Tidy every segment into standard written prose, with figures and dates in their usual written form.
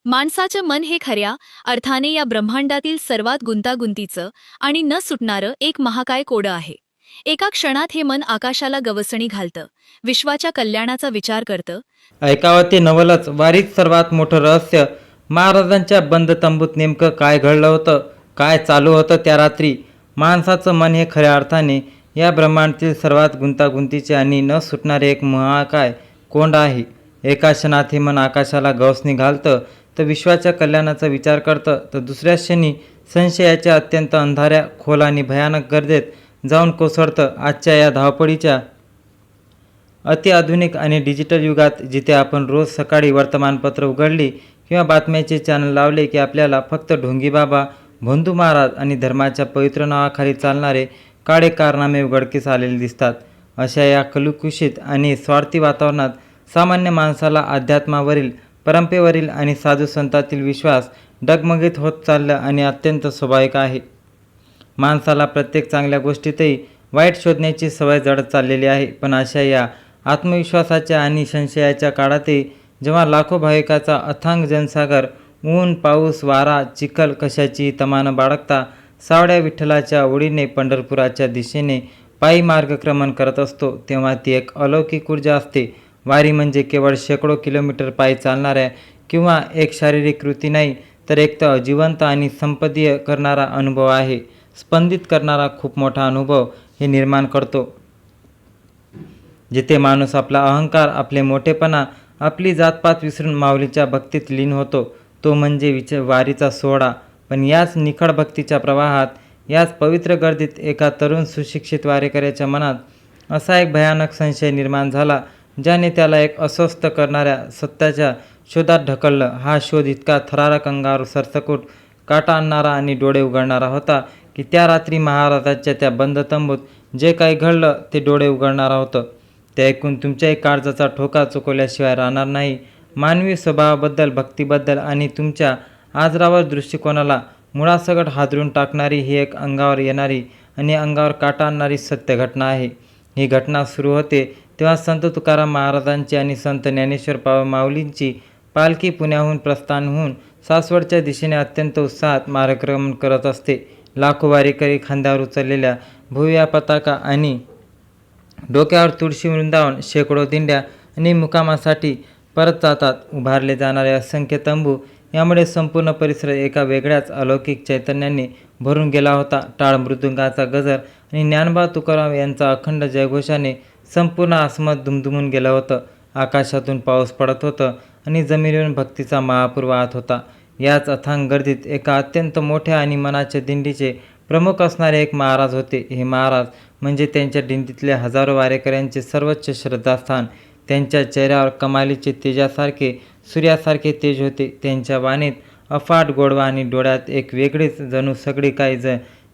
माणसाचं मन हे खऱ्या अर्थाने या ब्रह्मांडातील सर्वात गुंतागुंतीचं आणि न सुटणारं एक महाकाय कोडं आहे. एका क्षणात हे मन आकाशाला गवसणी घालतं, विश्वाच्या कल्याणाचा विचार करतं. ऐकावं ते नवलच. वारीत सर्वात मोठं रहस्य. महाराजांच्या बंद तंबूत नेमकं काय घडलं होतं, काय चालू होतं त्या रात्री. माणसाचं मन हे खऱ्या अर्थाने या ब्रह्मांडातील सर्वात गुंतागुंतीचे आणि न सुटणारे एक महाकाय कोंड आहे. एका क्षणात हे मन आकाशाला गवसणी घालतं, तर विश्वाच्या कल्याणाचा विचार करतं, तर दुसऱ्या क्षणी संशयाच्या अत्यंत अंधाऱ्या खोल आणि भयानक गर्देत जाऊन कोसळतं. आजच्या या धावपळीच्या अतिआधुनिक आणि डिजिटल युगात जिथे आपण रोज सकाळी वर्तमानपत्र उघडली किंवा बातम्याचे चॅनल लावले की आपल्याला फक्त ढोंगीबाबा, भोंदू महाराज आणि धर्माच्या पवित्र नावाखाली चालणारे काळे कारनामे उघडकीस आलेले दिसतात. अशा या कलुकुषित आणि स्वार्थी वातावरणात सामान्य माणसाला अध्यात्मावरील, परंपरेवरील आणि साधू संतांतील विश्वास डगमगीत होत चाललं आणि अत्यंत स्वाभाविक आहे. माणसाला प्रत्येक चांगल्या गोष्टीतही वाईट शोधण्याची सवय जडत चाललेली आहे. पण अशा या आत्मविश्वासाच्या आणि संशयाच्या काळातही जेव्हा लाखो भाविकाचा अथांग जनसागर ऊन, पाऊस, वारा, चिखल कशाचीही तमा न बाळगता सावड्या विठ्ठलाच्या ओढीने पंढरपुराच्या दिशेने पायी मार्गक्रमण करत असतो, तेव्हा ती एक अलौकिक ऊर्जा असते. वारी म्हणजे केवळ शेकडो किलोमीटर पायी चालणाऱ्या किंवा एक शारीरिक कृती नाही, तर एक तर जिवंत आणि संपदीय करणारा अनुभव आहे. स्पंदित करणारा खूप मोठा अनुभव हे निर्माण करतो, जिथे माणूस आपला अहंकार, आपले मोठेपणा, आपली जातपात विसरून माऊलीच्या भक्तीत लीन होतो. तो म्हणजे वारीचा सोहळा. पण याच निखळ भक्तीच्या प्रवाहात, याच पवित्र गर्दीत एका तरुण सुशिक्षित वारेकऱ्याच्या मनात असा एक भयानक संशय निर्माण झाला, ज्याने त्याला एक अस्वस्थ करणाऱ्या सत्याच्या शोधात ढकललं. हा शोध इतका थरारक, अंगावर सरसकट काटा आणणारा आणि डोळे उघडणारा होता की त्या रात्री महाराजांच्या त्या बंद तंबूत जे काही घडलं ते डोळे उघडणारं होतं. ते ऐकून तुमच्याही काळजाचा ठोका चुकवल्याशिवाय राहणार नाही. मानवी स्वभावाबद्दल, भक्तीबद्दल आणि तुमच्या आजरावर दृष्टिकोनाला मुळासकट हादरून टाकणारी ही एक अंगावर येणारी आणि अंगावर काटा आणणारी सत्य घटना आहे. ही घटना सुरू होते तेव्हा संत तुकाराम महाराजांची आणि संत ज्ञानेश्वर माऊलींची पालखी पुण्याहून प्रस्थान होऊन सासवडच्या दिशेने अत्यंत उत्साहात मार्गक्रमण करत असते. लाखो वारीकरी खांद्यावर उचललेल्या भव्य पताका आणि डोक्यावर तुळशी वृंदावन, शेकडो दिंड्या आणि मुकामासाठी परत जातात. उभारले जाणारे असंख्य तंबू यामुळे संपूर्ण परिसर एका वेगळ्याच अलौकिक चैतन्याने भरून गेला होता. टाळ मृदुंगाचा गजर आणि ज्ञानोबा तुकाराम यांचा अखंड जयघोषाने संपूर्ण आसमत दुमदुमून गेलं होतं. आकाशातून पाऊस पडत होतं आणि जमिनीवरून भक्तीचा महापूर वाहत होता. याच अथांग गर्दीत एका अत्यंत मोठ्या आणि मनाच्या दिंडीचे प्रमुख असणारे एक महाराज होते. हे महाराज म्हणजे त्यांच्या दिंडीतल्या हजारो वारेकऱ्यांचे सर्वोच्च श्रद्धास्थान. त्यांच्या चेहऱ्यावर कमालीचे तेजासारखे, सूर्यासारखे तेज होते. त्यांच्या वाणीत अफाट गोडवा आणि डोळ्यात एक वेगळीच, जणू सगळी काही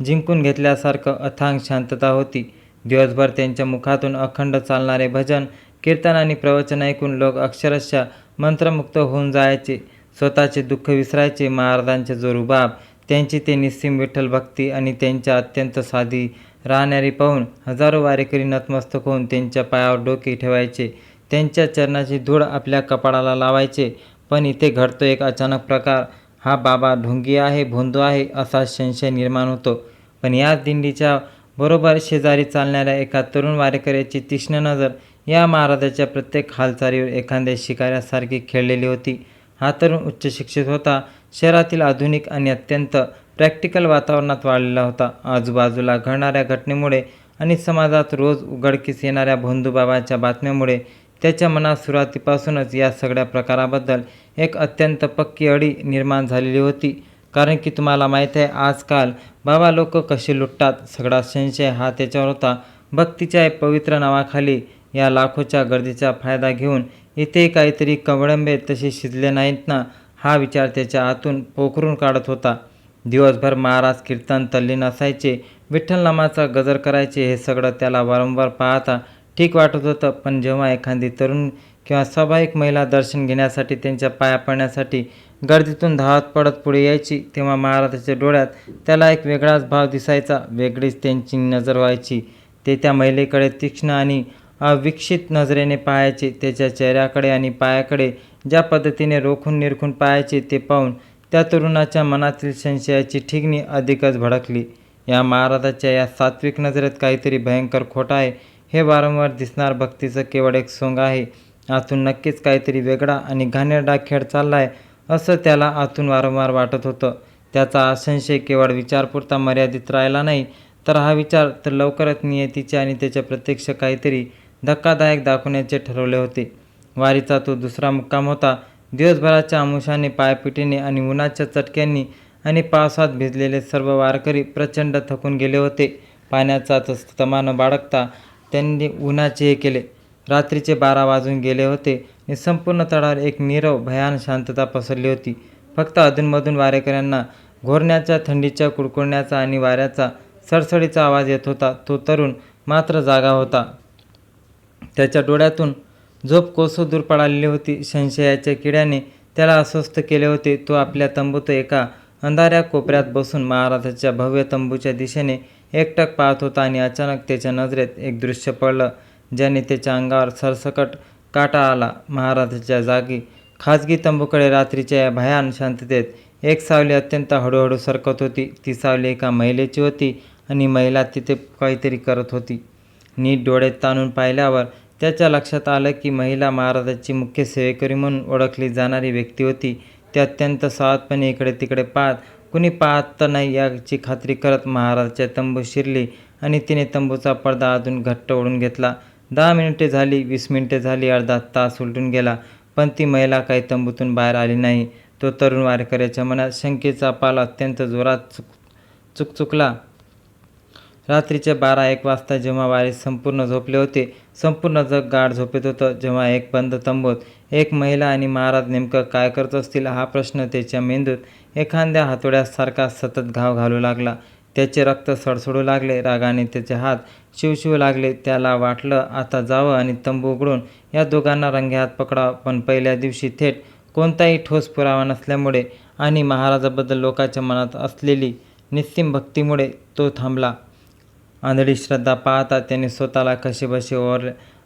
जिंकून घेतल्यासारखं अथांग शांतता होती. दिवसभर त्यांच्या मुखातून अखंड चालणारे भजन, कीर्तन आणि प्रवचन ऐकून लोक अक्षरशः मंत्रमुक्त होऊन जायचे, स्वतःचे दुःख विसरायचे. महाराजांचे जो रुबाब, त्यांची ते निस्सीम विठ्ठल भक्ती आणि त्यांच्या अत्यंत साधी राहणारी पाहून हजारो वारेकरी नतमस्तक होऊन त्यांच्या पायावर डोके ठेवायचे, त्यांच्या चरणाची धूळ आपल्या कपाळाला लावायचे. पण इथे घडतो एक अचानक प्रकार. हा बाबा ढोंगी आहे, भोंदू आहे असा संशय निर्माण होतो. पण याच दिंडीच्या बरोबर शेजारी चालणाऱ्या एका तरुण वारेकऱ्याची तीक्ष्ण नजर या महाराजाच्या प्रत्येक हालचालीवर एखाद्या शिकाऱ्यासारखी खेळलेली होती. हा तरुण उच्च शिक्षित होता, शहरातील आधुनिक आणि अत्यंत प्रॅक्टिकल वातावरणात वाढलेला होता. आजूबाजूला घडणाऱ्या घटनेमुळे आणि समाजात रोज उघडकीस येणाऱ्या भोंदूबाबाच्या बातम्यामुळे त्याच्या मनात सुरुवातीपासूनच या सगळ्या प्रकाराबद्दल एक अत्यंत पक्की अढी निर्माण झालेली होती. कारण की तुम्हाला माहीत आहे, आजकाल बाबा लोक कसे लुटतात. सगळा संशय हा त्याच्यावर होता. भक्तीच्या पवित्र नावाखाली या लाखोच्या गर्दीचा फायदा घेऊन इथे काहीतरी कवडंबे तसे शिजले नाहीत ना, हा विचार त्याच्या आतून पोखरून काढत होता. दिवसभर महाराज कीर्तन तल्लीन असायचे, विठ्ठलनामाचा गजर करायचे. हे सगळं त्याला वारंवार पाहता ठीक वाटत होतं. पण जेव्हा एखादी तरुण किंवा स्वाभाविक महिला दर्शन घेण्यासाठी, त्यांच्या पाया पडण्यासाठी गर्दीतून धावत पडत पुढे यायची, तेव्हा महाराजाच्या डोळ्यात त्याला एक वेगळाच भाव दिसायचा, वेगळीच त्यांची नजर व्हायची. ते त्या महिलेकडे तीक्ष्ण आणि अविक्षित नजरेने पाहायचे. त्याच्या चेहऱ्याकडे आणि पायाकडे ज्या पद्धतीने रोखून निरखून पाहायचे ते पाहून त्या तरुणाच्या मनातील संशयाची ठिगणी अधिकच भडकली. या महाराजाच्या या सात्विक नजरेत काहीतरी भयंकर खोटं आहे. हे वारंवार दिसणार भक्तीचं केवळ एक सोंग आहे. आतून नक्कीच काहीतरी वेगळा आणि घाणेरडा खेळ चाललाय असं त्याला आतून वारंवार वाटत होतं. त्याचा हा संशय केवळ विचारपुरता मर्यादित राहिला नाही, तर हा विचार तर लवकरच नियतीचे आणि त्याच्या प्रत्यक्ष काहीतरी धक्कादायक दाखवण्याचे ठरवले होते. वारीचा तो दुसरा मुक्काम होता. दिवसभराच्या आमुषाने, पायपिटीने आणि उन्हाच्या चटक्यांनी आणि पावसात भिजलेले सर्व वारकरी प्रचंड थकून गेले होते. पाण्याचा तमा न बाळगता त्यांनी उन्हाचे हे केले. रात्रीचे 12 वाजून गेले होते आणि संपूर्ण तळावर एक नीरव भयान शांतता पसरली होती. फक्त अधूनमधून वारेकऱ्यांना घोरण्याच्या, थंडीच्या कुडकुडण्याचा आणि वाऱ्याचा सडसडीचा आवाज येत होता. तो तरुण मात्र जागा होता. त्याच्या डोळ्यातून झोप कोसो दूर पळालेली होती. संशयाच्या किड्याने त्याला अस्वस्थ केले होते. तो आपल्या तंबूत एका अंधाऱ्या कोपऱ्यात बसून महाराजांच्या भव्य तंबूच्या दिशेने एकटक पाहत होता आणि अचानक त्याच्या नजरेत एक दृश्य पडलं, ज्याने त्याच्या अंगावर सरसकट काटा आला. महाराजांच्या जागी खाजगी तंबूकडे रात्रीच्या या भयान शांततेत एक सावली अत्यंत हळूहळू सरकत होती. ती सावली एका महिलेची होती आणि महिला तिथे काहीतरी करत होती. नीट डोळे ताणून पाहिल्यावर त्याच्या लक्षात आलं की महिला महाराजांची मुख्य सेवेकरी म्हणून ओळखली जाणारी व्यक्ती होती. ती अत्यंत सावधपणे इकडे तिकडे पाहत, कुणी पाहत तर नाही याची खात्री करत महाराजांच्या तंबूत शिरली आणि तिने तंबूचा पडदा अजून घट्ट ओढून घेतला. 10 मिनिटे झाली, 20 मिनिटे झाली, अर्धा तास उलटून गेला, पण ती महिला काही तंबूतून बाहेर आली नाही. तो तरुण वारकऱ्याच्या मनात शंकेचा पाल अत्यंत जोरात चुकचुकला. रात्रीचे 12-1 वाजता जेव्हा वारी संपूर्ण झोपले होते, संपूर्ण जग गाढ झोपेत होतं, जेव्हा एक बंद तंबूत एक महिला आणि महाराज नेमकं काय करत असतील हा प्रश्न त्याच्या मेंदूत एखाद्या हातोड्यासारखा सतत घाव घालू लागला. त्याचे रक्त सडसडू लागले. रागाने त्याचे हात शिवशिवू लागले. त्याला वाटलं आता जावं आणि तंबू उघडून या दोघांना रंगेहात पकडावं. पण पहिल्या दिवशी थेट कोणताही ठोस पुरावा नसल्यामुळे आणि महाराजाबद्दल लोकांच्या मनात असलेली निस्सीम भक्तीमुळे तो थांबला. आंधळी श्रद्धा पाहता त्याने स्वतःला कसेबसे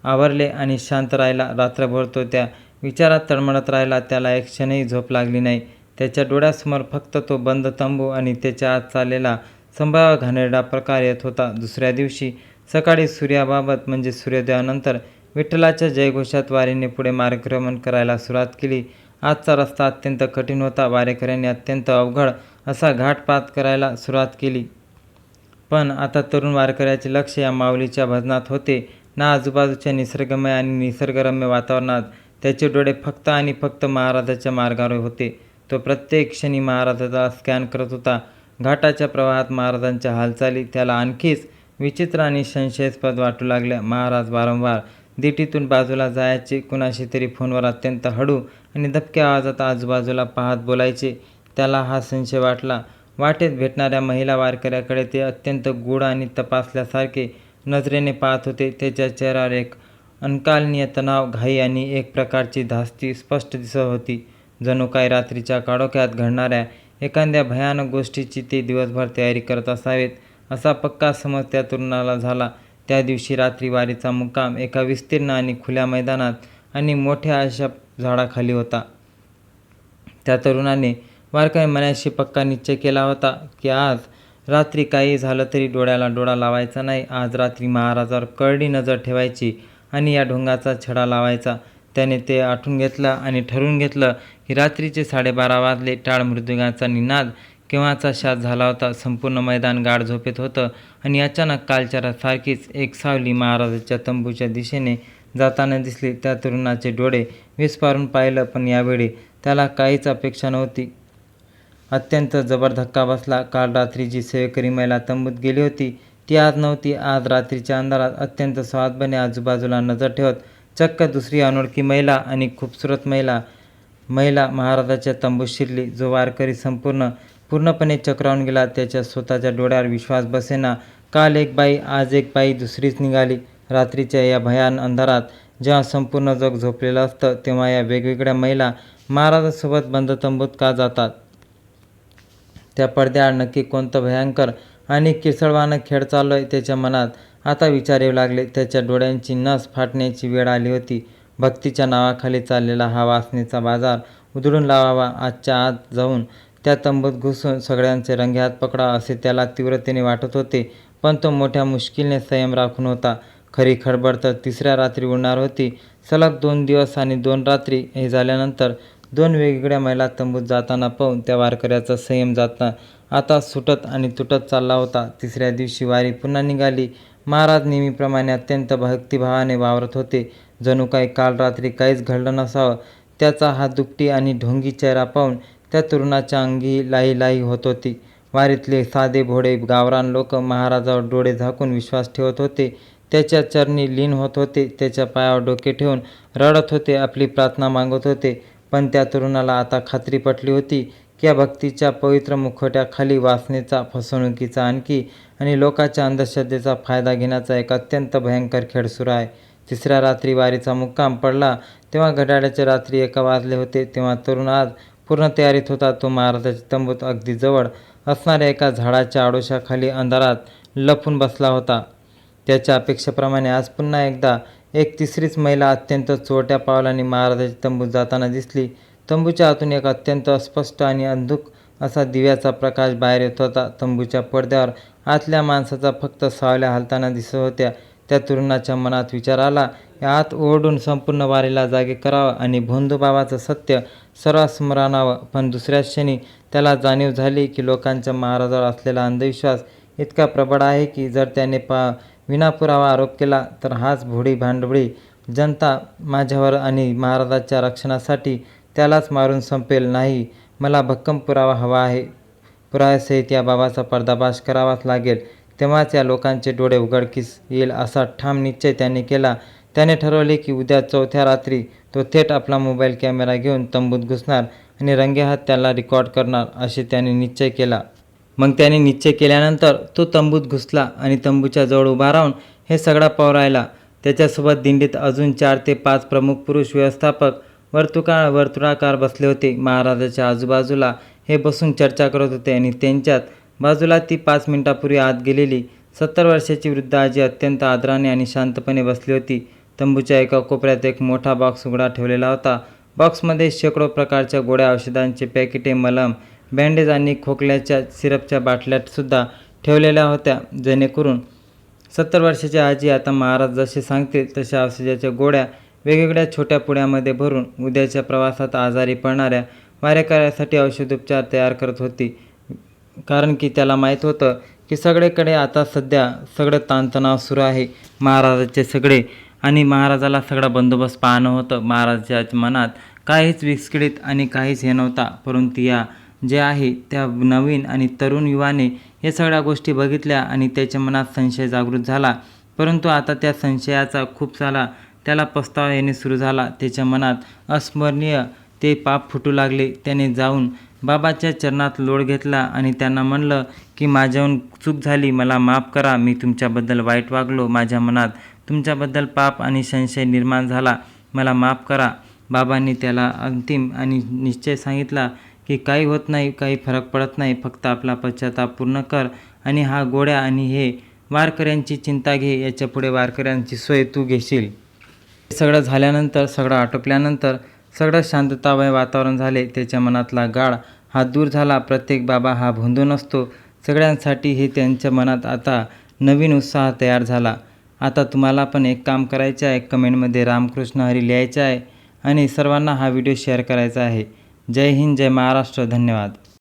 आवरले आणि शांत राहिला. रात्रभर तो त्या विचारात तळमळत राहिला. त्याला एक क्षणही झोप लागली नाही. त्याच्या डोळ्यासमोर फक्त तो बंद तंबू आणि त्याच्या आत चाललेला संभाव्य घाणेरडा प्रकार येत होता. दुसऱ्या दिवशी सकाळी सूर्याबाबत म्हणजे सूर्योदयानंतर विठ्ठलाच्या जयघोषात वारीने पुढे मार्गक्रमण करायला सुरुवात केली. आजचा रस्ता अत्यंत कठीण होता. वारेकऱ्यांनी अत्यंत अवघड असा घाट पात करायला सुरुवात केली. पण आता तरुण वारकऱ्याचे लक्ष या माऊलीच्या भजनात होते ना आजूबाजूच्या निसर्गमय आणि निसर्गरम्य वातावरणात. त्याचे डोळे फक्त आणि फक्त महाराजांच्या मार्गावर होते. तो प्रत्येक क्षणी महाराजांचा स्कॅन करत होता. घाटाच्या प्रवाहात महाराजांच्या हालचाली त्याला आणखीच विचित्र आणि संशयास्पद वाटू लागल्या. महाराज वारंवार दिटीतून बाजूला जायचे, कुणाशी तरी फोनवर अत्यंत हळू आणि दबक्या आवाजात आजूबाजूला पाहत बोलायचे. त्याला हा संशय वाटला. वाटेत भेटणाऱ्या महिला वारकऱ्याकडे ते अत्यंत गूढ आणि तपासल्यासारखे नजरेने पाहत होते. त्याच्या चेहऱ्यावर एक अनकालनीय तणाव, घाई आणि एक प्रकारची धास्ती स्पष्ट दिसत होती. जणू काही रात्रीच्या काळोख्यात घडणाऱ्या एखाद्या भयानक गोष्टीची ते दिवसभर तयारी करत असावेत असा पक्का समज त्या तरुणाला झाला. त्या दिवशी रात्री वारीचा मुक्काम एका विस्तीर्ण आणि खुल्या मैदानात आणि मोठ्या अशा झाडाखाली होता. त्या तरुणाने वारकरी मनाशी पक्का निश्चय केला होता की आज रात्री काही झालं तरी डोळ्याला डोळा लावायचा नाही. आज रात्री महाराजावर करडी नजर ठेवायची आणि या ढोंगाचा छडा लावायचा. त्याने ते आठवून घेतलं आणि ठरवून घेतलं की रात्रीचे 12:30 वाजले. टाळ मृदुंगाचा निनाद केव्हाचा शांत झाला होता. संपूर्ण मैदान गाढ झोपेत होतं आणि अचानक कालच्या सारखीच एक सावली महाराजांच्या तंबूच्या दिशेने जाताना दिसली. त्या तरुणाचे डोळे विस्फारून पाहिलं, पण यावेळी त्याला काहीच अपेक्षा नव्हती. अत्यंत जबर धक्का बसला. काल रात्री जी सेवेकरी महिला तंबूत गेली होती ती आज नव्हती. आज रात्रीच्या अंधारात अत्यंत सावधपणे आजूबाजूला नजर ठेवत चक्क दुसरी अनोळखी महिला आणि खूबसूरत महिला महाराजांच्या तंबूत शिरली. जो वारकरी पूर्णपणे चक्रावून गेला. त्याच्या स्वतःच्या डोळ्यावर विश्वास बसेना. काल एक बाई, आज एक बाई दुसरीच निघाली. रात्रीच्या या भयान अंधारात जेव्हा संपूर्ण जग झोपलेलं असतं तेव्हा या वेगवेगळ्या महिला महाराजांसोबत बंद तंबूत का जातात? त्या पडद्याआड नक्की कोणतं भयंकर आणि किळसवाणं खेळ चालू आहे? त्याच्या मनात आता विचार येऊ लागले. त्याच्या डोळ्यांची नस फाटण्याची वेळ आली होती. भक्तीच्या नावाखाली चाललेला हा वासनेचा बाजार उधळून लावावा, आजच्या आज जाऊन त्या तंबूत घुसून सगळ्यांचे रंगेहात पकडावा असे त्याला तीव्रतेने वाटत होते. पण तो मोठ्या मुश्किलने संयम राखून होता. खरी खडबड तर तिसऱ्या रात्री उडणार होती. सलग 2 दिवस आणि 2 रात्री हे झाल्यानंतर 2 वेगवेगळ्या महिला तंबूत जाताना पाहून त्या वारकऱ्याचा संयम आता सुटत आणि तुटत चालला होता. तिसऱ्या दिवशी वारी पुन्हा निघाली. महाराज नेहमीप्रमाणे अत्यंत भक्तिभावाने वावरत होते. जणू काही काल रात्री काहीच घडलं नसावं. त्याचा हा दुपटी आणि ढोंगी चेहरा पाहून त्या तरुणाच्या अंगी लाई होत होती. वारीतले साधे भोळे गावरान लोक महाराजावर डोळे झाकून विश्वास ठेवत होते. त्याच्या चरणी लीन होत होते. त्याच्या पायावर डोके ठेवून रडत होते, आपली प्रार्थना मागत होते. पण त्या तरुणाला आता खात्री पटली होती की या भक्तीच्या पवित्र मुखवट्याखाली वासनेचा, फसवणुकीचा आणि लोकांच्या अंधश्रद्धेचा फायदा घेण्याचा एक अत्यंत भयंकर खेळ सुरू आहे. तिसऱ्या रात्री वारीचा मुक्काम पडला तेव्हा घड्याळाचे रात्री 1 वाजले होते. तेव्हा तरुण आज पूर्ण तयारीत होता. तो महाराजाच्या तंबूत अगदी जवळ असणाऱ्या एका झाडाच्या आडोशाखाली अंधारात लपून बसला होता. त्याच्या अपेक्षेप्रमाणे आज पुन्हा एकदा एक तिसरीच महिला अत्यंत चोरट्या पावलांनी महाराजाच्या तंबूत जाताना दिसली. तंबूच्या आतून एक अत्यंत अस्पष्ट आणि अंधुक असा दिव्याचा प्रकाश बाहेर येत होता. तंबूच्या पडद्यावर आतल्या माणसाचा फक्त सावल्या हालताना दिसत होत्या. त्या तरुणाच्या मनात विचार आला, आत ओरडून संपूर्ण वारीला जागे करावं आणि भोंदूबाबाचं सत्य सर्वांसमोर आणावं. पण दुसऱ्याच क्षणी त्याला जाणीव झाली की लोकांच्या महाराजावर असलेला अंधविश्वास इतका प्रबळ आहे की जर त्याने विनापुरावा आरोप केला तर हाच भोळी भांडवळी जनता माझ्यावर आणि महाराजाच्या रक्षणासाठी त्यालाच मारून संपेल. नाही, मला भक्कम पुरावा हवा आहे. पुराव्यासहित या बाबाचा पर्दाफाश करावाच लागेल. तेव्हाच या लोकांचे डोळे उघडकीस येईल असा ठाम निश्चय त्याने केला. त्याने ठरवले की उद्या 4थ्या रात्री तो थेट आपला मोबाईल कॅमेरा घेऊन तंबूत घुसणार आणि रंगेहात त्याला रेकॉर्ड करणार असे त्याने निश्चय केला. मग त्याने निश्चय केल्यानंतर तो तंबूत घुसला आणि तंबूच्या जवळ उभा राहून हे सगळा पाहू राहिला. त्याच्यासोबत दिंडीत अजून 4 ते 5 प्रमुख पुरुष व्यवस्थापक वर्तुळाकार बसले होते. महाराजाच्या आजूबाजूला हे बसून चर्चा करत होते आणि त्यांच्यात बाजूला ती 5 मिनिटापूर्वी आत गेलेली 70 वर्षाची वृद्ध आजी अत्यंत आदराने आणि शांतपणे बसली होती. तंबूच्या एका कोपऱ्यात एक मोठा बॉक्स उघडा ठेवलेला होता. बॉक्समध्ये शेकडो प्रकारच्या गोळ्या, औषधांचे पॅकेटे, मलम, बँडेज आणि खोकल्याच्या सिरपच्या बाटल्यासुद्धा ठेवलेल्या होत्या. जेणेकरून 70 वर्षाची आजी आता महाराज जसे सांगतील तशा औषधाच्या गोळ्या वेगवेगळ्या छोट्या पुड्यामध्ये भरून उद्याच्या प्रवासात आजारी पडणाऱ्या वारेकऱ्यासाठी औषधोपचार तयार करत होती. कारण की त्याला माहीत होतं की सगळीकडे आता सध्या सगळं ताणतणाव सुरू आहे. महाराजाचे सगळे आणि महाराजाला सगळा बंदोबस्त पाहणं होतं. महाराजाच्या मनात काहीच विस्कळीत आणि काहीच हे नव्हता. परंतु या जे आहे त्या नवीन आणि तरुण युवाने हे सगळ्या गोष्टी बघितल्या आणि त्याच्या मनात संशय जागृत झाला. परंतु आता त्या संशयाचा खूप सारा त्याला पस्तावा येणे सुरू झाला. त्याच्या मनात अस्मरणीय ते पाप फुटू लागले. त्याने जाऊन बाबाच्या चरणात लोट घेतला आणि त्यांना म्हणलं की माझ्याहून चूक झाली, मला माफ करा. मी तुमच्याबद्दल वाईट वागलो. माझ्या मनात तुमच्याबद्दल पाप आणि संशय निर्माण झाला. मला माफ करा. बाबांनी त्याला अंतिम आणि निश्चय सांगितला की काही होत नाही, काही फरक पडत नाही. फक्त आपला पश्चाताप पूर्ण कर आणि हा गोळ्या आणि हे वारकऱ्यांची चिंता घे. याच्यापुढे वारकऱ्यांची सोय तू घेशील. सगळं झाल्यानंतर, सगळं आटोपल्यानंतर सगळं शांततामय वातावरण झाले. त्याच्या मनातला गाळ हा दूर झाला. प्रत्येक बाबा हा भोंदू नसतो. सगळ्यांसाठी हे त्यांच्या मनात आता नवीन उत्साह तयार झाला. आता तुम्हाला पण एक काम करायचे आहे. कमेंटमध्ये रामकृष्ण हरी लिहायचे आहे आणि सर्वांना हा व्हिडिओ शेअर करायचा आहे. जय हिंद, जय महाराष्ट्र. धन्यवाद.